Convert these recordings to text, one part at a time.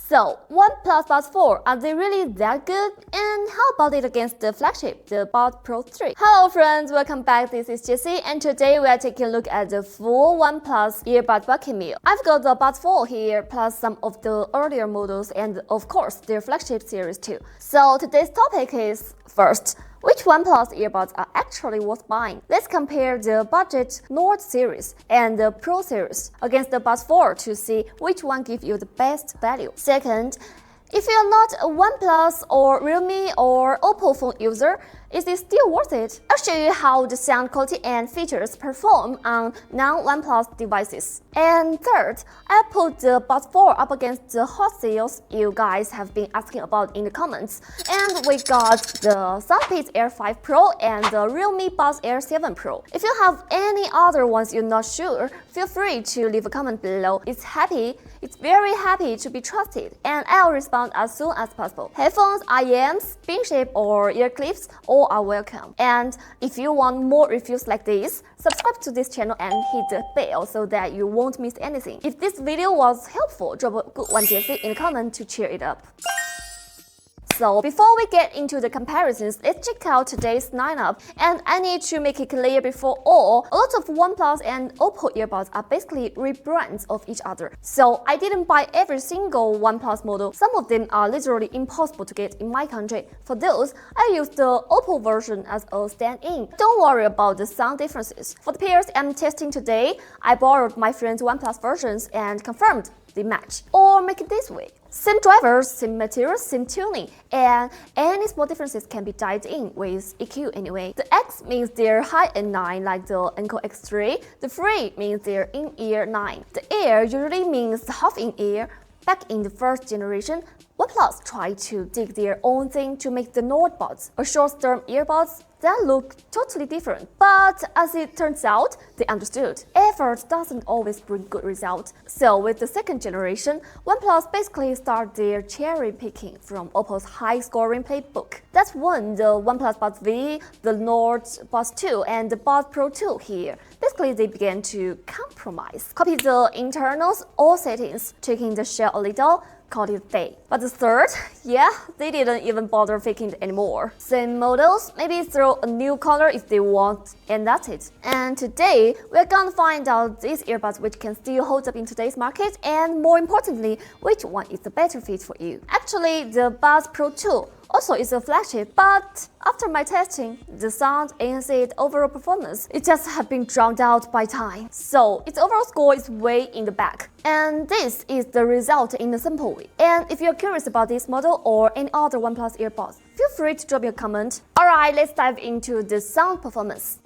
So, OnePlus Buds 4, are they really that good? And how about it against the flagship, the Buds Pro 3? Hello friends, welcome back, this is Jessie, and today we are taking a look at the full OnePlus earbud bucket meal. I've got the Buds 4 here, plus some of the earlier models and of course their flagship series too. So today's topic is, first, which OnePlus earbuds are actually worth buying? Let's compare the budget Nord series and the Pro series against the Buds 4 to see which one gives you the best value. Second, if you're not a OnePlus or Realme or Oppo phone user, is it still worth it? I'll show you how the sound quality and features perform on non-OnePlus devices. And third, I put the Buds 4 up against the Hotsales you guys have been asking about in the comments. And we got the Soundpeats Air 5 Pro and the Realme Buds Air 7 Pro. If you have any other ones you're not sure, feel free to leave a comment below. It's very happy to be trusted, and I'll respond as soon as possible. Headphones, IEMs, bean shape or ear clips, all are welcome. And if you want more reviews like this, subscribe to this channel and hit the bell so that you won't miss anything. If this video was helpful, drop a good one Jessie in the comment to cheer it up. So before we get into the comparisons, let's check out today's lineup. And I need to make it clear before all, a lot of OnePlus and Oppo earbuds are basically rebrands of each other. So I didn't buy every single OnePlus model. Some of them are literally impossible to get in my country. For those, I used the Oppo version as a stand-in. Don't worry about the sound differences. For the pairs I'm testing today, I borrowed my friend's OnePlus versions and confirmed they match. Or make it this way. Same drivers, same materials, same tuning, and any small differences can be dialed in with EQ anyway. The X means they're high-end 9 like the Encore X3, the 3 means they're in-ear 9. The Air usually means half in-ear. Back in the first generation, OnePlus tried to dig their own thing to make the Nord Buds, a short-term earbuds that look totally different. But as it turns out, they understood. Effort doesn't always bring good results. So with the second generation, OnePlus basically started their cherry picking from Oppo's high-scoring playbook. That's when the OnePlus Buds V, the Nord Buds 2, and the Buds Pro 2 here. Basically, they began to compromise, copy the internals, all settings, tweaking the shell a little, called it fake. But the third, yeah, they didn't even bother faking it anymore. Same models, maybe throw a new color if they want, and that's it. And today, we're gonna find out these earbuds which can still hold up in today's market, and more importantly, which one is the better fit for you. Actually, the Buds Pro 2 also is a flagship, but after my testing, the sound, ANC, and overall performance, it just have been drowned out by time. So its overall score is way in the back. And this is the result in a simple way. And if you're curious about this model or any other OnePlus earbuds, feel free to drop me a comment. Alright, let's dive into the sound performance.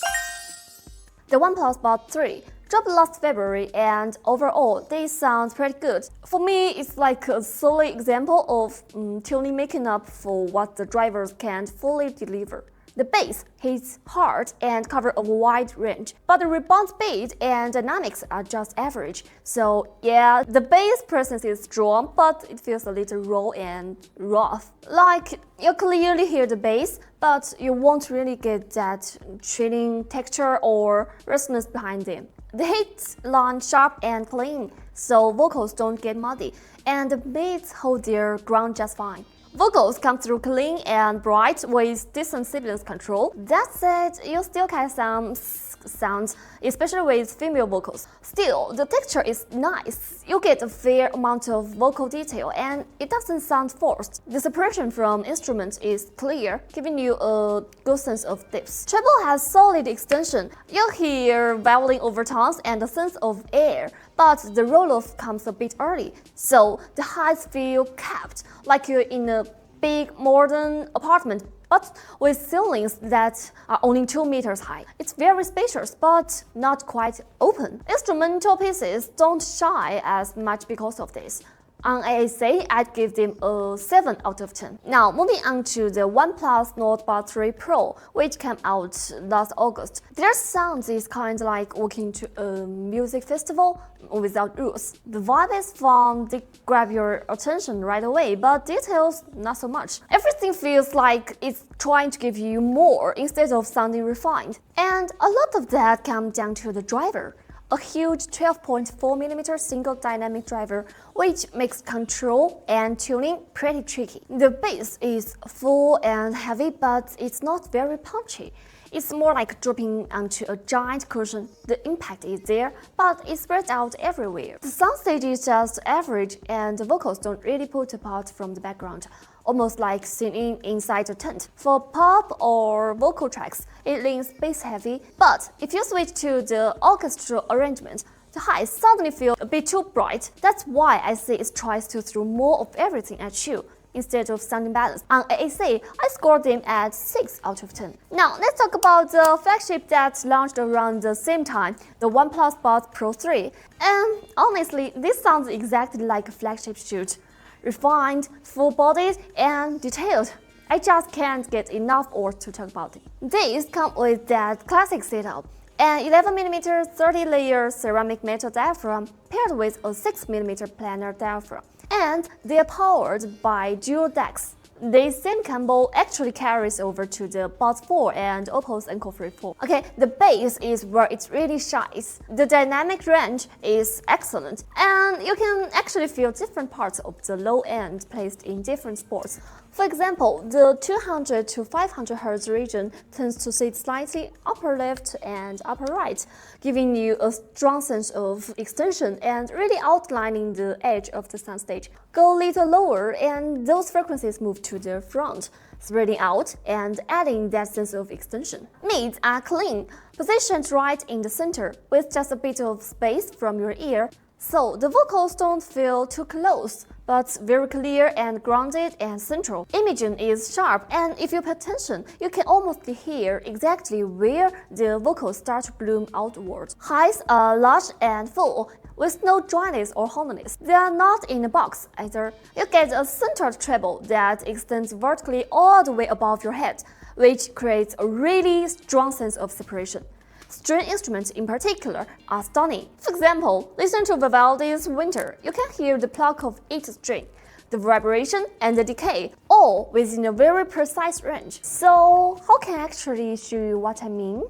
The OnePlus Buds 3 dropped last February, and overall, they sound pretty good. For me, it's like a solid example of tuning making up for what the drivers can't fully deliver. The bass hits hard and covers a wide range, but the rebound speed and dynamics are just average. So yeah, the bass presence is strong, but it feels a little raw and rough. Like, you clearly hear the bass, but you won't really get that chilling texture or resonance behind them. The hits land sharp and clean, so vocals don't get muddy, and the beats hold their ground just fine. Vocals come through clean and bright with decent sibilance control. That said, you still get some sounds, especially with female vocals. Still, the texture is nice. You get a fair amount of vocal detail and it doesn't sound forced. The separation from instruments is clear, giving you a good sense of depth. Treble has solid extension. You'll hear violin overtones and a sense of air, but the roll-off comes a bit early, so the heights feel capped, like you're in a big modern apartment, but with ceilings that are only 2 meters high. It's very spacious, but not quite open. Instrumental pieces don't shine as much because of this. On AAC, I'd give them a 7 out of 10. Now, moving on to the OnePlus Nord Buds 3 Pro, which came out last August. Their sound is kind of like walking to a music festival without rules. The vibe is fun, they grab your attention right away, but details, not so much. Everything feels like it's trying to give you more instead of sounding refined. And a lot of that comes down to the driver. a huge 12.4mm single dynamic driver, which makes control and tuning pretty tricky. The bass is full and heavy, but it's not very punchy. It's more like dropping onto a giant cushion. The impact is there, but it's spread out everywhere. The soundstage is just average, and the vocals don't really put apart from the background, almost like singing inside a tent. For pop or vocal tracks, it leans bass-heavy, but if you switch to the orchestral arrangement, the highs suddenly feel a bit too bright. That's why I say it tries to throw more of everything at you, instead of sounding balanced. On ANC, I scored them at 6 out of 10. Now, let's talk about the flagship that launched around the same time, the OnePlus Buds Pro 3. And honestly, this sounds exactly like a flagship shoot. Refined, full-bodied, and detailed. I just can't get enough words to talk about it. These come with that classic setup, an 11mm 30-layer ceramic metal diaphragm paired with a 6mm planar diaphragm. And they are powered by dual decks. This same combo actually carries over to the Buds 4 and Oppos Encore Free 4. Okay, the bass is where it really shines. The dynamic range is excellent, and you can actually feel different parts of the low end placed in different spots. For example, the 200 to 500 Hz region tends to sit slightly upper left and upper right, giving you a strong sense of extension and really outlining the edge of the soundstage. Go a little lower and those frequencies move to the front, spreading out and adding that sense of extension. Mids are clean, positioned right in the center with just a bit of space from your ear, so the vocals don't feel too close, but very clear and grounded and central. Imaging is sharp, and if you pay attention, you can almost hear exactly where the vocals start to bloom outward. Highs are large and full, with no dryness or hollowness. They are not in a box either. You get a centered treble that extends vertically all the way above your head, which creates a really strong sense of separation. String instruments in particular are stunning. For example, listen to Vivaldi's Winter. You can hear the pluck of each string, the vibration and the decay, all within a very precise range. So, how can I actually show you what I mean?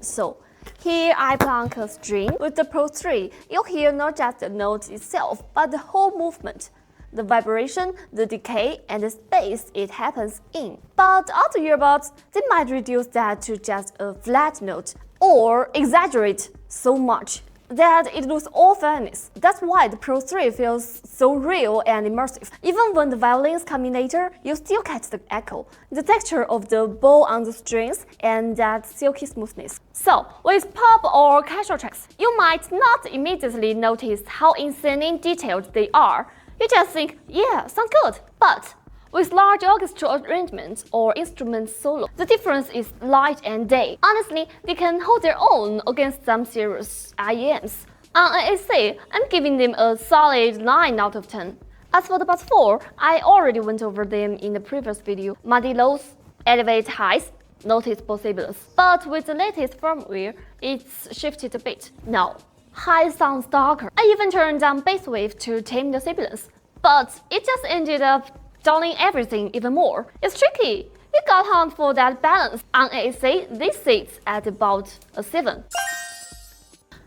So, here I plunk a string. With the Pro 3, you'll hear not just the note itself, but the whole movement. The vibration, the decay, and the space it happens in. But other earbuds, they might reduce that to just a flat note, or exaggerate so much that it loses all fairness. That's why the Pro 3 feels so real and immersive. Even when the violins come in later, you still catch the echo, the texture of the bow on the strings, and that silky smoothness. So, with pop or casual tracks, you might not immediately notice how insanely detailed they are. You just think, yeah, sounds good. But with large orchestral arrangements or instrument solo, the difference is light and day. Honestly, they can hold their own against some serious IEMs. On ANC, I'm giving them a solid 9 out of 10. As for the Buds 4, I already went over them in the previous video. Muddy lows, elevate highs, noticeable sibilance. But with the latest firmware, it's shifted a bit. Now, high sounds darker. I even turned down bass wave to tame the sibilance, but it just ended up dulling everything even more. It's tricky. You got hunt for that balance. On ANC, this sits at about a 7.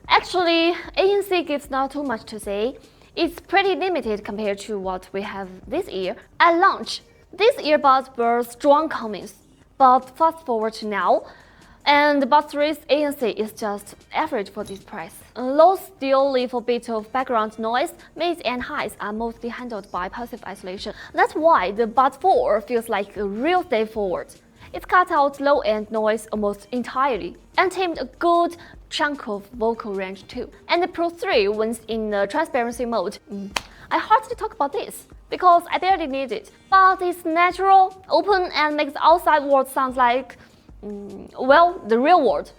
Actually, ANC gives not too much to say. It's pretty limited compared to what we have this year. At launch, these earbuds were strong comments, but fast forward to now, and the Buds 3's ANC is just average for this price. Lows still leave a bit of background noise, mids and highs are mostly handled by passive isolation. That's why the Buds 4 feels like a real step forward. It cut out low-end noise almost entirely, and tamed a good chunk of vocal range too. And the Pro 3 wins in the transparency mode. I hardly talk about this, because I barely need it. But it's natural, open, and makes the outside world sound like well, the real world.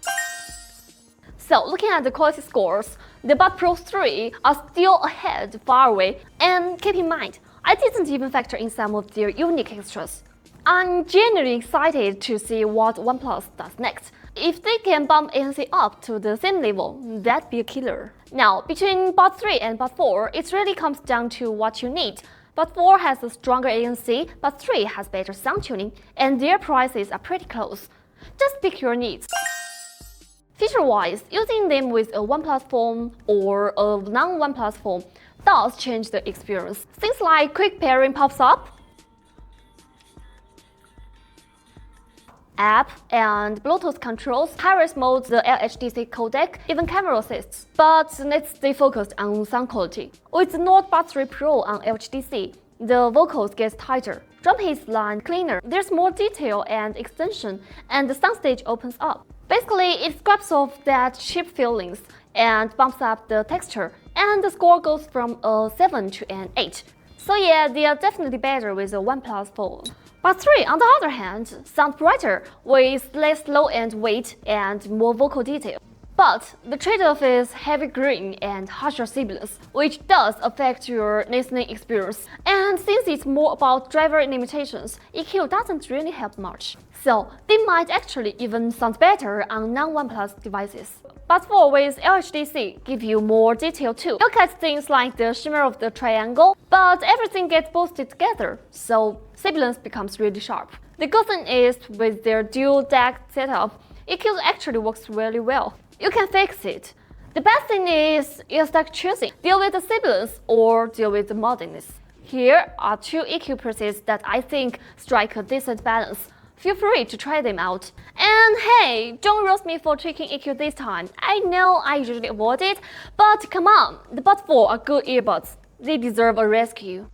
So, looking at the quality scores, the Buds Pro 3 are still ahead far away, and keep in mind, I didn't even factor in some of their unique extras. I'm genuinely excited to see what OnePlus does next. If they can bump ANC up to the same level, that'd be a killer. Now, between Buds 3 and Buds 4, it really comes down to what you need. Buds 4 has a stronger ANC, Buds 3 has better sound tuning, and their prices are pretty close. Just pick your needs. Feature-wise, using them with a OnePlus phone or a non-OnePlus phone does change the experience. Things like quick pairing pops up, app and Bluetooth controls, high-res modes, the LHDC codec, even camera assists. But let's stay focused on sound quality. With the Non-Oneplus 3 Pro on LHDC, the vocals get tighter, drum hits line cleaner, there's more detail and extension, and the soundstage opens up. Basically, it scrubs off that cheap feelings and bumps up the texture, and the score goes from a 7 to an 8. So yeah, they are definitely better with a OnePlus phone. But 3, on the other hand, sound brighter with less low-end weight and more vocal detail. But the trade-off is heavy green and harsher sibilance, which does affect your listening experience. And since it's more about driver limitations, EQ doesn't really help much. So they might actually even sound better on non-OnePlus devices. But 4 with LHDC give you more detail too. Look at things like the shimmer of the triangle, but everything gets boosted together, so sibilance becomes really sharp. The good thing is, with their dual deck setup, EQ actually works really well. You can fix it. The best thing is you're stuck choosing, deal with the sibilance or deal with the muddiness. Here are 2 EQ presets that I think strike a decent balance. Feel free to try them out. And hey, don't roast me for tweaking EQ this time. I know I usually avoid it, but come on, the Buds 4 are good earbuds. They deserve a rescue.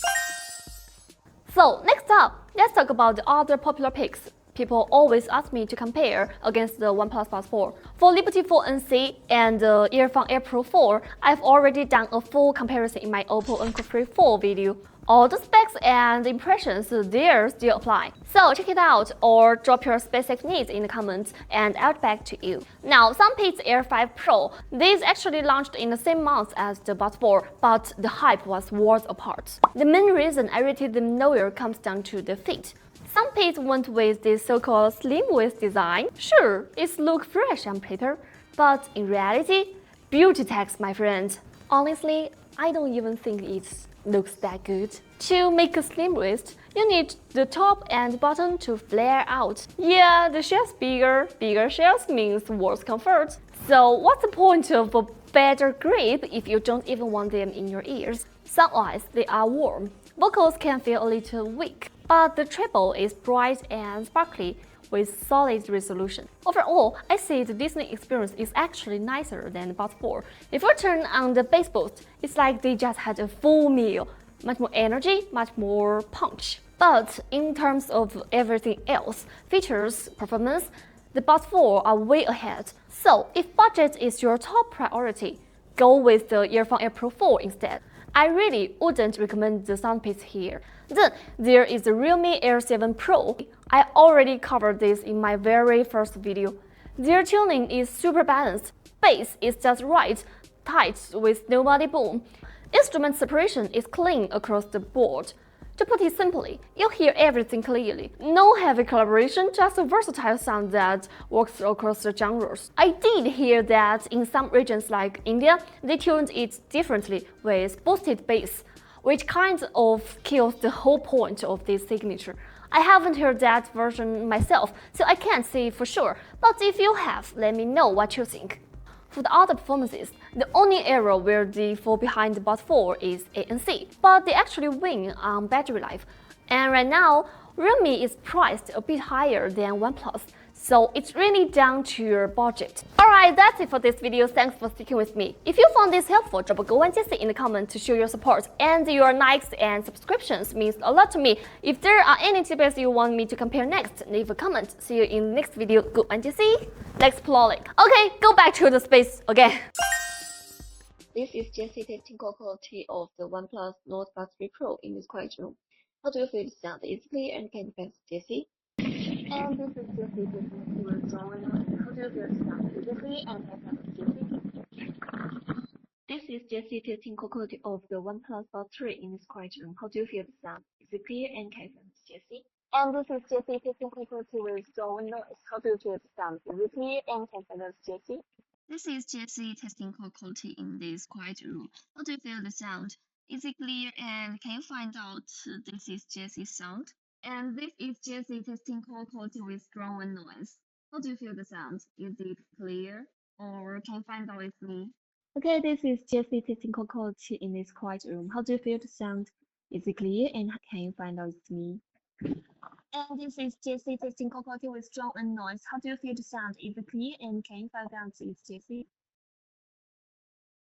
So next up, let's talk about the other popular picks. People always ask me to compare against the OnePlus Buds 4. For Liberty 4 NC and the Earphone Air Pro 4, I've already done a full comparison in my Oppo Enco 3 4 video. All the specs and impressions there still apply. So check it out or drop your specific needs in the comments and I'll get back to you. Now, some picked Air 5 Pro. These actually launched in the same month as the Buds 4, but the hype was worlds apart. The main reason I rated them lower comes down to the fit. Some picked went with this so-called slim waist design. Sure, it looks fresh on paper, but in reality, beauty tax, my friend. Honestly, I don't even think it looks that good. To make a slim waist, you need the top and bottom to flare out. Yeah, the shell's bigger. Bigger shells means worse comfort. So what's the point of a better grip if you don't even want them in your ears? Sound-wise, they are warm. Vocals can feel a little weak, but the treble is bright and sparkly with solid resolution. Overall, I say the listening experience is actually nicer than the Buds 4. If you turn on the bass boost, it's like they just had a full meal. Much more energy, much more punch. But in terms of everything else, features, performance, the Buds 4 are way ahead. So if budget is your top priority, go with the Earphone Air Pro 4 instead. I really wouldn't recommend the soundpiece here. Then there is the Realme Air 7 Pro. I already covered this in my very first video. Their tuning is super balanced. Bass is just right, tight with no body boom. Instrument separation is clean across the board. To put it simply, you'll hear everything clearly. No heavy collaboration, just a versatile sound that works across the genres. I did hear that in some regions like India, they tuned it differently with boosted bass, which kind of kills the whole point of this signature. I haven't heard that version myself, so I can't say for sure, but if you have, let me know what you think. For the other performances, the only area where they fall behind the Buds 4 is ANC, but they actually win on battery life. And right now, Realme is priced a bit higher than OnePlus, so it's really down to your budget. Alright, that's it for this video. Thanks for sticking with me. If you found this helpful, drop a go and just in the comment to show your support. And your likes and subscriptions means a lot to me. If there are any tips you want me to compare next, leave a comment. See you in the next video. Go and just see. Let's play. Okay, go back to the space again. This is Jessie testing quality of the OnePlus Non-Oneplus 3 Pro in this quiet room. How do you feel the sound? Is it clear and can defend Jessie? And this is Jessie testing the sound. How do you feel the sound? Is it clear and can defend Jessie? This is Jessie testing quality of the OnePlus Buds 3 in this quiet room. How do you feel the sound? Is it clear and can defend Jessie? And this is Jessie testing quality with strong noise. How do you feel the sound? Is it clear and can defend Jessie? This is Jessie testing call quality in this quiet room. How do you feel the sound? Is it clear and can you find out this is Jessie's sound? And this is Jessie testing call quality with strong noise. How do you feel the sound? Is it clear or can you find out it's me? Okay, this is Jessie testing quality in this quiet room. How do you feel the sound? Is it clear and can you find out it's me? And this is Jessie testing quality with strong and noise. How do you feel the sound? Is it clear and can you find out it's Jessie?